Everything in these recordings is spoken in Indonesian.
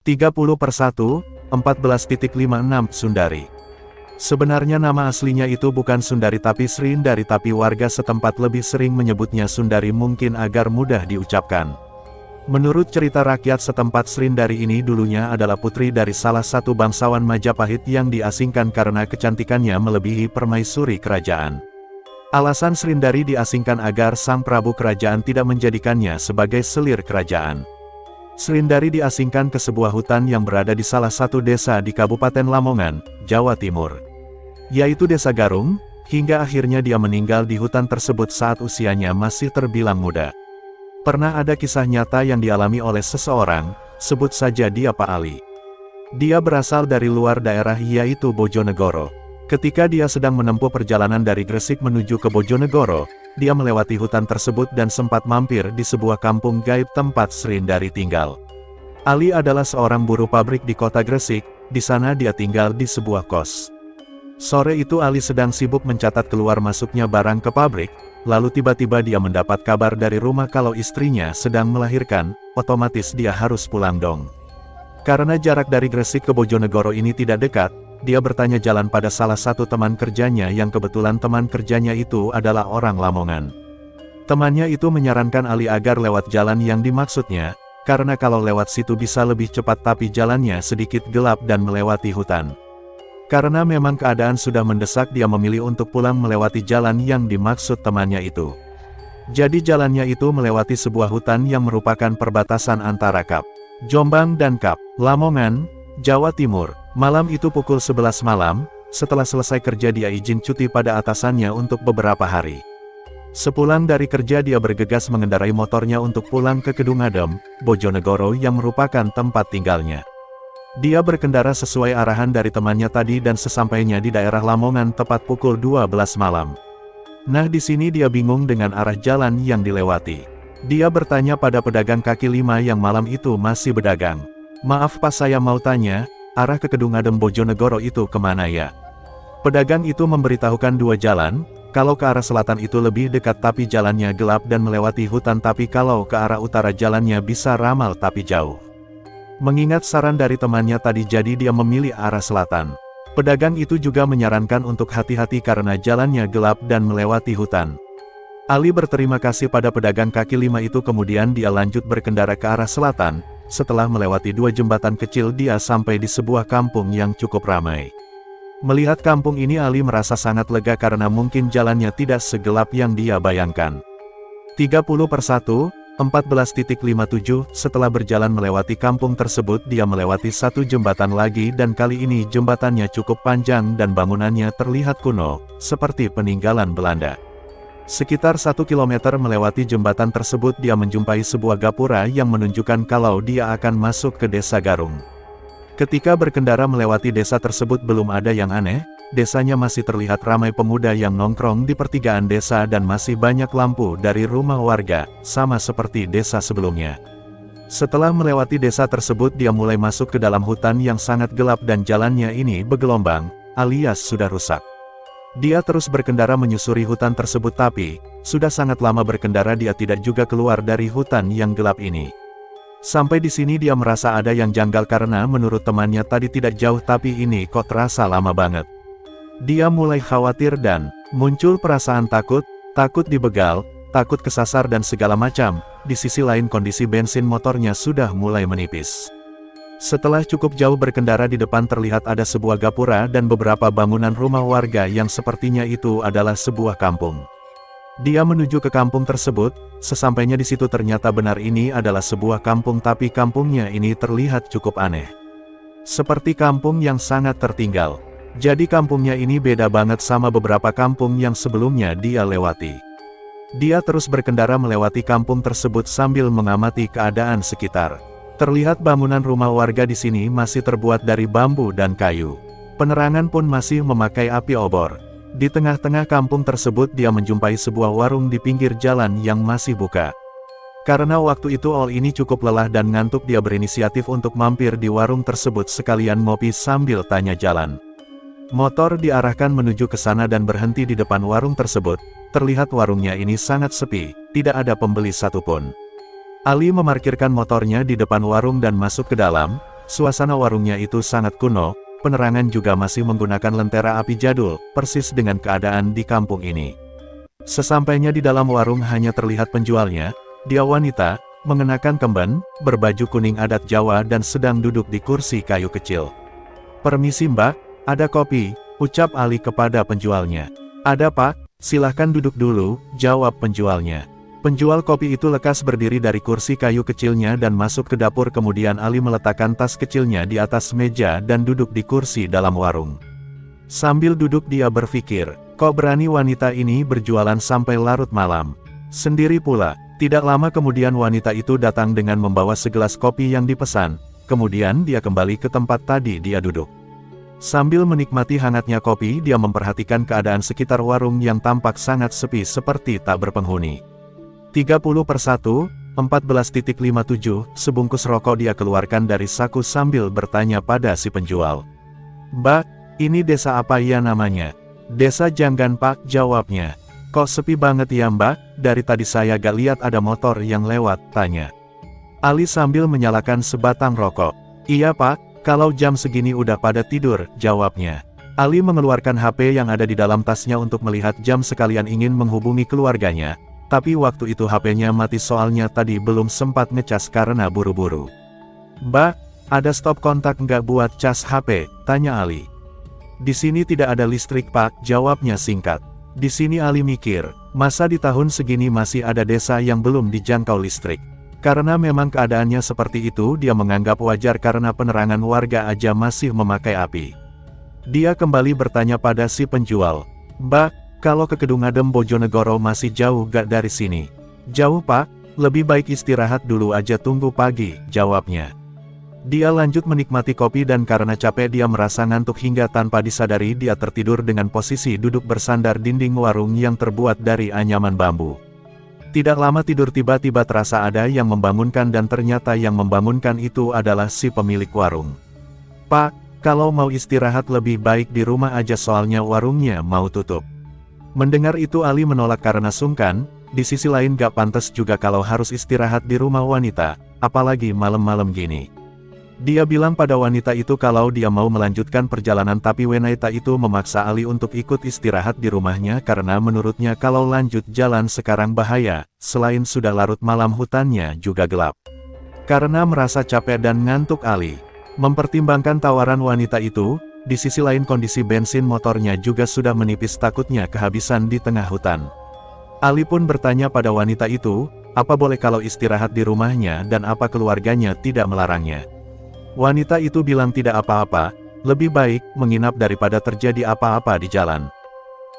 30/1, 14.56 Sundari. Sebenarnya nama aslinya itu bukan Sundari tapi Srindari, tapi warga setempat lebih sering menyebutnya Sundari mungkin agar mudah diucapkan. Menurut cerita rakyat setempat, Srindari ini dulunya adalah putri dari salah satu bangsawan Majapahit yang diasingkan karena kecantikannya melebihi permaisuri kerajaan. Alasan Srindari diasingkan agar sang prabu kerajaan tidak menjadikannya sebagai selir kerajaan. Srindari diasingkan ke sebuah hutan yang berada di salah satu desa di Kabupaten Lamongan, Jawa Timur, yaitu Desa Garung, hingga akhirnya dia meninggal di hutan tersebut saat usianya masih terbilang muda. Pernah ada kisah nyata yang dialami oleh seseorang, sebut saja dia Pak Ali. Dia berasal dari luar daerah yaitu Bojonegoro. Ketika dia sedang menempuh perjalanan dari Gresik menuju ke Bojonegoro, dia melewati hutan tersebut dan sempat mampir di sebuah kampung gaib tempat Srindari tinggal. Ali adalah seorang buruh pabrik di kota Gresik, di sana dia tinggal di sebuah kos. Sore itu Ali sedang sibuk mencatat keluar masuknya barang ke pabrik, lalu tiba-tiba dia mendapat kabar dari rumah kalau istrinya sedang melahirkan, otomatis dia harus pulang dong. Karena jarak dari Gresik ke Bojonegoro ini tidak dekat, dia bertanya jalan pada salah satu teman kerjanya yang kebetulan teman kerjanya itu adalah orang Lamongan. Temannya itu menyarankan Ali agar lewat jalan yang dimaksudnya, karena kalau lewat situ bisa lebih cepat tapi jalannya sedikit gelap dan melewati hutan. Karena memang keadaan sudah mendesak, dia memilih untuk pulang melewati jalan yang dimaksud temannya itu. Jadi jalannya itu melewati sebuah hutan yang merupakan perbatasan antara Kap Jombang dan Kap Lamongan, Jawa Timur. Malam itu pukul 11 malam, setelah selesai kerja dia izin cuti pada atasannya untuk beberapa hari. Sepulang dari kerja dia bergegas mengendarai motornya untuk pulang ke Kedungadem, Bojonegoro yang merupakan tempat tinggalnya. Dia berkendara sesuai arahan dari temannya tadi dan sesampainya di daerah Lamongan tepat pukul 12 malam. Nah, di sini dia bingung dengan arah jalan yang dilewati. Dia bertanya pada pedagang kaki lima yang malam itu masih berdagang. "Maaf Pak, saya mau tanya, arah ke Kedungadem Bojonegoro itu kemana ya?" Pedagang itu memberitahukan dua jalan, kalau ke arah selatan itu lebih dekat tapi jalannya gelap dan melewati hutan, tapi kalau ke arah utara jalannya bisa ramal tapi jauh. Mengingat saran dari temannya tadi, jadi dia memilih arah selatan. Pedagang itu juga menyarankan untuk hati-hati karena jalannya gelap dan melewati hutan. Ali berterima kasih pada pedagang kaki lima itu, kemudian dia lanjut berkendara ke arah selatan. Setelah melewati dua jembatan kecil dia sampai di sebuah kampung yang cukup ramai. Melihat kampung ini Ali merasa sangat lega karena mungkin jalannya tidak segelap yang dia bayangkan. 30/1, 14.57 Setelah berjalan melewati kampung tersebut dia melewati satu jembatan lagi dan kali ini jembatannya cukup panjang dan bangunannya terlihat kuno, seperti peninggalan Belanda. Sekitar 1 kilometer melewati jembatan tersebut dia menjumpai sebuah gapura yang menunjukkan kalau dia akan masuk ke Desa Garung. Ketika berkendara melewati desa tersebut belum ada yang aneh, desanya masih terlihat ramai pemuda yang nongkrong di pertigaan desa dan masih banyak lampu dari rumah warga, sama seperti desa sebelumnya. Setelah melewati desa tersebut dia mulai masuk ke dalam hutan yang sangat gelap dan jalannya ini bergelombang, alias sudah rusak. Dia terus berkendara menyusuri hutan tersebut tapi, sudah sangat lama berkendara dia tidak juga keluar dari hutan yang gelap ini. Sampai di sini dia merasa ada yang janggal karena menurut temannya tadi tidak jauh tapi ini kok terasa lama banget. Dia mulai khawatir dan muncul perasaan takut, takut dibegal, takut kesasar dan segala macam. Di sisi lain kondisi bensin motornya sudah mulai menipis. Setelah cukup jauh berkendara di depan terlihat ada sebuah gapura dan beberapa bangunan rumah warga yang sepertinya itu adalah sebuah kampung. Dia menuju ke kampung tersebut, sesampainya di situ ternyata benar ini adalah sebuah kampung tapi kampungnya ini terlihat cukup aneh. Seperti kampung yang sangat tertinggal. Jadi kampungnya ini beda banget sama beberapa kampung yang sebelumnya dia lewati. Dia terus berkendara melewati kampung tersebut sambil mengamati keadaan sekitar. Terlihat bangunan rumah warga di sini masih terbuat dari bambu dan kayu. Penerangan pun masih memakai api obor. Di tengah-tengah kampung tersebut dia menjumpai sebuah warung di pinggir jalan yang masih buka. Karena waktu itu Ol ini cukup lelah dan ngantuk, dia berinisiatif untuk mampir di warung tersebut sekalian ngopi sambil tanya jalan. Motor diarahkan menuju ke sana dan berhenti di depan warung tersebut. Terlihat warungnya ini sangat sepi, tidak ada pembeli satupun. Ali memarkirkan motornya di depan warung dan masuk ke dalam. Suasana warungnya itu sangat kuno, penerangan juga masih menggunakan lentera api jadul, persis dengan keadaan di kampung ini. Sesampainya di dalam warung hanya terlihat penjualnya, dia wanita, mengenakan kemben, berbaju kuning adat Jawa dan sedang duduk di kursi kayu kecil. "Permisi Mbak, ada kopi," ucap Ali kepada penjualnya. "Ada Pak, silahkan duduk dulu," jawab penjualnya. Penjual kopi itu lekas berdiri dari kursi kayu kecilnya dan masuk ke dapur, kemudian Ali meletakkan tas kecilnya di atas meja dan duduk di kursi dalam warung. Sambil duduk dia berpikir, kok berani wanita ini berjualan sampai larut malam. Sendiri pula, tidak lama kemudian wanita itu datang dengan membawa segelas kopi yang dipesan, kemudian dia kembali ke tempat tadi dia duduk. Sambil menikmati hangatnya kopi, dia memperhatikan keadaan sekitar warung yang tampak sangat sepi seperti tak berpenghuni. 30/1, 14.57, sebungkus rokok dia keluarkan dari saku sambil bertanya pada si penjual. "Mbak, ini desa apa ya namanya?" "Desa Janggan Pak," jawabnya. "Kok sepi banget ya Mbak, dari tadi saya gak lihat ada motor yang lewat," tanya Ali sambil menyalakan sebatang rokok. "Iya Pak, kalau jam segini udah pada tidur," jawabnya. Ali mengeluarkan HP yang ada di dalam tasnya untuk melihat jam sekalian ingin menghubungi keluarganya. Tapi waktu itu HP-nya mati soalnya tadi belum sempat ngecas karena buru-buru. "Mbak, ada stop kontak nggak buat cas HP?" tanya Ali. "Di sini tidak ada listrik Pak," jawabnya singkat. Di sini Ali mikir, masa di tahun segini masih ada desa yang belum dijangkau listrik. Karena memang keadaannya seperti itu, dia menganggap wajar karena penerangan warga aja masih memakai api. Dia kembali bertanya pada si penjual, "Mbak, kalau ke Kedungadem Bojonegoro masih jauh gak dari sini?" "Jauh Pak, lebih baik istirahat dulu aja tunggu pagi," jawabnya. Dia lanjut menikmati kopi dan karena capek dia merasa ngantuk hingga tanpa disadari dia tertidur dengan posisi duduk bersandar dinding warung yang terbuat dari anyaman bambu. Tidak lama tidur tiba-tiba terasa ada yang membangunkan dan ternyata yang membangunkan itu adalah si pemilik warung. "Pak, kalau mau istirahat lebih baik di rumah aja soalnya warungnya mau tutup." Mendengar itu Ali menolak karena sungkan, di sisi lain gak pantas juga kalau harus istirahat di rumah wanita, apalagi malam-malam gini. Dia bilang pada wanita itu kalau dia mau melanjutkan perjalanan tapi wanita itu memaksa Ali untuk ikut istirahat di rumahnya karena menurutnya kalau lanjut jalan sekarang bahaya, selain sudah larut malam hutannya juga gelap. Karena merasa capek dan ngantuk Ali mempertimbangkan tawaran wanita itu. Di sisi lain kondisi bensin motornya juga sudah menipis, takutnya kehabisan di tengah hutan. Ali pun bertanya pada wanita itu, apa boleh kalau istirahat di rumahnya dan apa keluarganya tidak melarangnya. Wanita itu bilang tidak apa-apa, lebih baik menginap daripada terjadi apa-apa di jalan.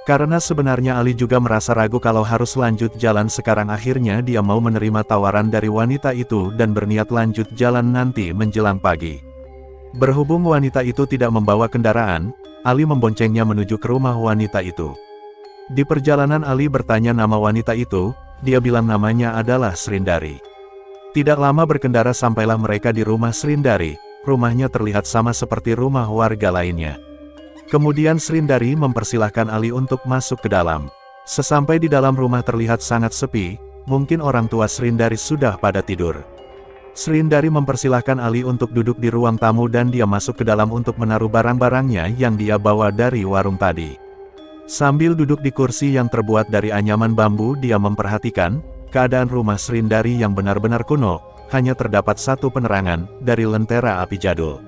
Karena sebenarnya Ali juga merasa ragu kalau harus lanjut jalan sekarang, akhirnya dia mau menerima tawaran dari wanita itu dan berniat lanjut jalan nanti menjelang pagi. Berhubung wanita itu tidak membawa kendaraan, Ali memboncengnya menuju ke rumah wanita itu. Di perjalanan Ali bertanya nama wanita itu, dia bilang namanya adalah Srindari. Tidak lama berkendara sampailah mereka di rumah Srindari, rumahnya terlihat sama seperti rumah warga lainnya. Kemudian Srindari mempersilahkan Ali untuk masuk ke dalam. Sesampai di dalam rumah terlihat sangat sepi, mungkin orang tua Srindari sudah pada tidur. Srindari mempersilahkan Ali untuk duduk di ruang tamu dan dia masuk ke dalam untuk menaruh barang-barangnya yang dia bawa dari warung tadi. Sambil duduk di kursi yang terbuat dari anyaman bambu, dia memperhatikan keadaan rumah Srindari yang benar-benar kuno, hanya terdapat satu penerangan dari lentera api jadul.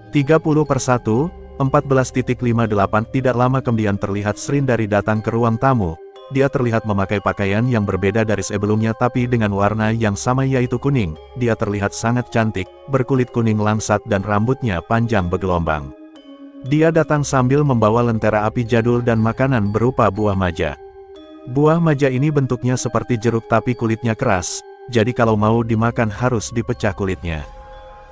30/1, 14.58, tidak lama kemudian terlihat Srindari datang ke ruang tamu. Dia terlihat memakai pakaian yang berbeda dari sebelumnya tapi dengan warna yang sama yaitu kuning. Dia terlihat sangat cantik, berkulit kuning langsat dan rambutnya panjang bergelombang. Dia datang sambil membawa lentera api jadul dan makanan berupa buah maja. Buah maja ini bentuknya seperti jeruk tapi kulitnya keras, jadi kalau mau dimakan harus dipecah kulitnya.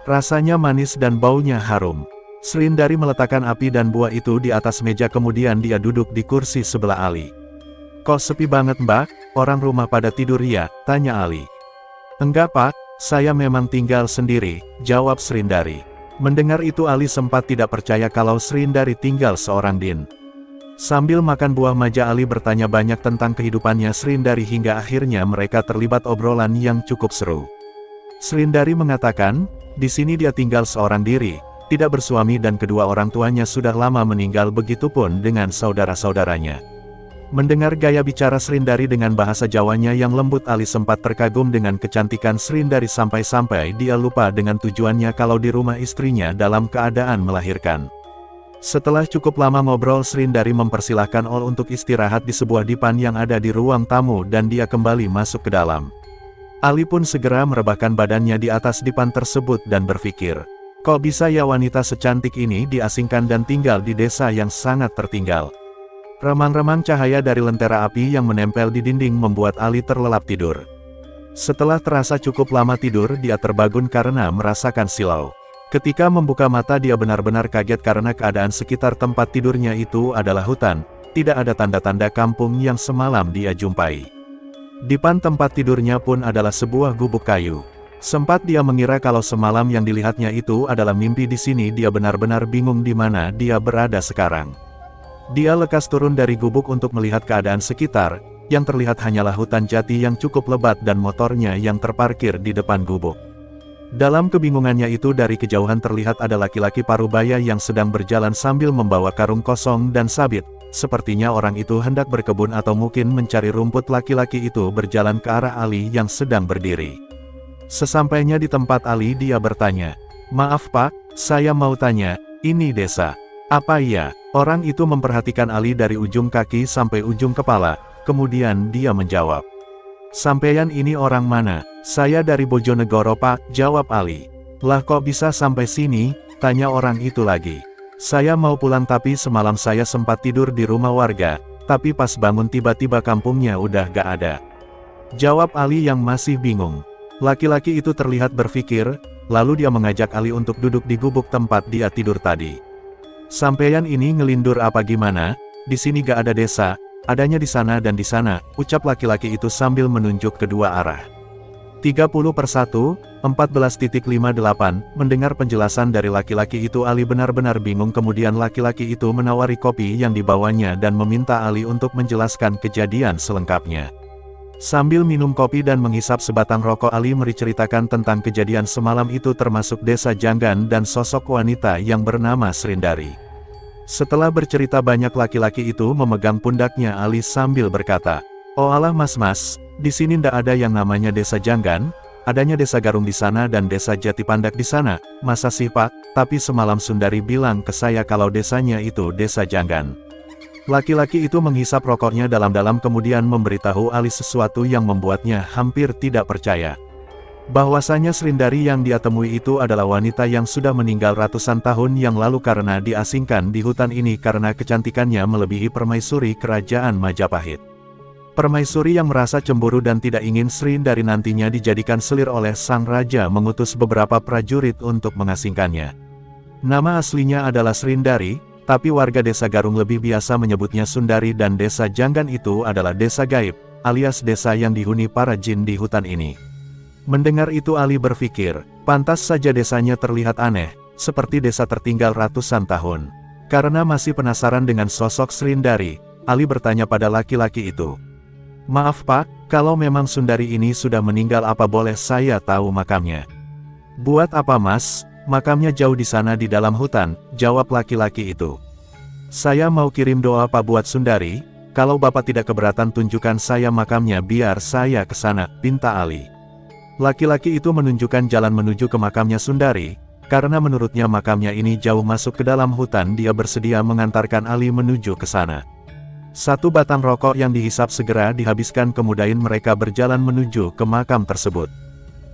Rasanya manis dan baunya harum. Srindari meletakkan api dan buah itu di atas meja kemudian dia duduk di kursi sebelah Ali. "Kok sepi banget Mbak, orang rumah pada tidur ya?" tanya Ali. "Enggak Pak, saya memang tinggal sendiri," jawab Srindari. Mendengar itu Ali sempat tidak percaya kalau Srindari tinggal seorang din. Sambil makan buah maja Ali bertanya banyak tentang kehidupannya Srindari hingga akhirnya mereka terlibat obrolan yang cukup seru. Srindari mengatakan, Di sini dia tinggal seorang diri, tidak bersuami dan kedua orang tuanya sudah lama meninggal, begitupun dengan saudara-saudaranya. Mendengar gaya bicara Srindari dengan bahasa Jawanya yang lembut, Ali sempat terkagum dengan kecantikan Srindari sampai-sampai dia lupa dengan tujuannya kalau di rumah istrinya dalam keadaan melahirkan. Setelah cukup lama ngobrol, Srindari mempersilahkan Ol untuk istirahat di sebuah dipan yang ada di ruang tamu dan dia kembali masuk ke dalam. Ali pun segera merebahkan badannya di atas dipan tersebut dan berpikir, kok bisa ya wanita secantik ini diasingkan dan tinggal di desa yang sangat tertinggal. Remang-remang cahaya dari lentera api yang menempel di dinding membuat Ali terlelap tidur. Setelah terasa cukup lama tidur, dia terbangun karena merasakan silau. Ketika membuka mata dia benar-benar kaget karena keadaan sekitar tempat tidurnya itu adalah hutan, tidak ada tanda-tanda kampung yang semalam dia jumpai. Dipan tempat tidurnya pun adalah sebuah gubuk kayu. Sempat dia mengira kalau semalam yang dilihatnya itu adalah mimpi. Di sini dia benar-benar bingung di mana dia berada sekarang. Dia lekas turun dari gubuk untuk melihat keadaan sekitar, yang terlihat hanyalah hutan jati yang cukup lebat dan motornya yang terparkir di depan gubuk. Dalam kebingungannya itu, dari kejauhan terlihat ada laki-laki parubaya yang sedang berjalan sambil membawa karung kosong dan sabit. Sepertinya orang itu hendak berkebun atau mungkin mencari rumput. Laki-laki itu berjalan ke arah Ali yang sedang berdiri. Sesampainya di tempat Ali, dia bertanya, "Maaf Pak, saya mau tanya, ini desa apa ya?" Orang itu memperhatikan Ali dari ujung kaki sampai ujung kepala, kemudian dia menjawab, "Sampeyan ini orang mana?" "Saya dari Bojonegoro Pak," jawab Ali. "Lah kok bisa sampai sini?" tanya orang itu lagi. "Saya mau pulang tapi semalam saya sempat tidur di rumah warga, tapi pas bangun tiba-tiba kampungnya udah gak ada," jawab Ali yang masih bingung. Laki-laki itu terlihat berpikir, lalu dia mengajak Ali untuk duduk di gubuk tempat dia tidur tadi. "Sampeyan ini ngelindur apa gimana? Di sini gak ada desa, adanya di sana dan di sana," ucap laki-laki itu sambil menunjuk kedua arah. 30/1/14.58 Mendengar penjelasan dari laki-laki itu, Ali benar-benar bingung. Kemudian laki-laki itu menawari kopi yang dibawanya dan meminta Ali untuk menjelaskan kejadian selengkapnya. Sambil minum kopi dan menghisap sebatang rokok, Ali menceritakan tentang kejadian semalam itu, termasuk desa Janggan dan sosok wanita yang bernama Srindari. Setelah bercerita banyak, laki-laki itu memegang pundaknya Ali sambil berkata, "Oh alah mas, di sini ndak ada yang namanya desa Janggan, adanya desa Garung di sana dan desa Jatipandak di sana." "Masa sih Pak? Tapi semalam Sundari bilang ke saya kalau desanya itu desa Janggan." Laki-laki itu menghisap rokoknya dalam-dalam kemudian memberitahu Ali sesuatu yang membuatnya hampir tidak percaya. Bahwasanya Srindari yang dia temui itu adalah wanita yang sudah meninggal ratusan tahun yang lalu karena diasingkan di hutan ini karena kecantikannya melebihi permaisuri kerajaan Majapahit. Permaisuri yang merasa cemburu dan tidak ingin Srindari nantinya dijadikan selir oleh sang raja mengutus beberapa prajurit untuk mengasingkannya. Nama aslinya adalah Srindari, tapi warga desa Garung lebih biasa menyebutnya Sundari, dan desa Janggan itu adalah desa gaib, alias desa yang dihuni para jin di hutan ini. Mendengar itu Ali berpikir, pantas saja desanya terlihat aneh, seperti desa tertinggal ratusan tahun. Karena masih penasaran dengan sosok Srindari, Ali bertanya pada laki-laki itu, "Maaf Pak, kalau memang Sundari ini sudah meninggal apa boleh saya tahu makamnya?" "Buat apa Mas? Makamnya jauh di sana di dalam hutan," jawab laki-laki itu. "Saya mau kirim doa Pak buat Sundari, kalau Bapak tidak keberatan tunjukkan saya makamnya biar saya ke sana," pinta Ali. Laki-laki itu menunjukkan jalan menuju ke makamnya Sundari, karena menurutnya makamnya ini jauh masuk ke dalam hutan. Dia bersedia mengantarkan Ali menuju ke sana. Satu batang rokok yang dihisap segera dihabiskan, kemudian mereka berjalan menuju ke makam tersebut.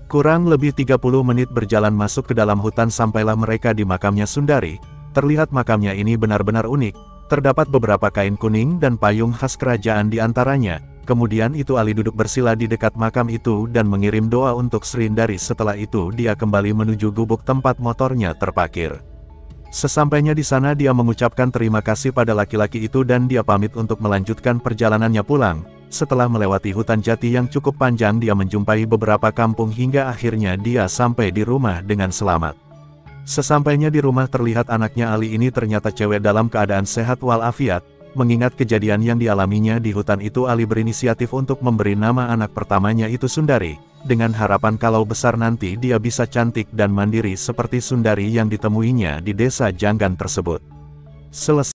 Kurang lebih 30 menit berjalan masuk ke dalam hutan sampailah mereka di makamnya Sundari. Terlihat makamnya ini benar-benar unik, terdapat beberapa kain kuning dan payung khas kerajaan di antaranya. Kemudian itu Ali duduk bersila di dekat makam itu dan mengirim doa untuk Srindari. Setelah itu dia kembali menuju gubuk tempat motornya terparkir. Sesampainya di sana dia mengucapkan terima kasih pada laki-laki itu dan dia pamit untuk melanjutkan perjalanannya pulang. Setelah melewati hutan jati yang cukup panjang, dia menjumpai beberapa kampung hingga akhirnya dia sampai di rumah dengan selamat. Sesampainya di rumah terlihat anaknya Ali ini ternyata cewek dalam keadaan sehat walafiat. Mengingat kejadian yang dialaminya di hutan itu, Ali berinisiatif untuk memberi nama anak pertamanya itu Sundari. dengan harapan kalau besar nanti dia bisa cantik dan mandiri seperti Sundari yang ditemuinya di desa Janggan tersebut. Selesai.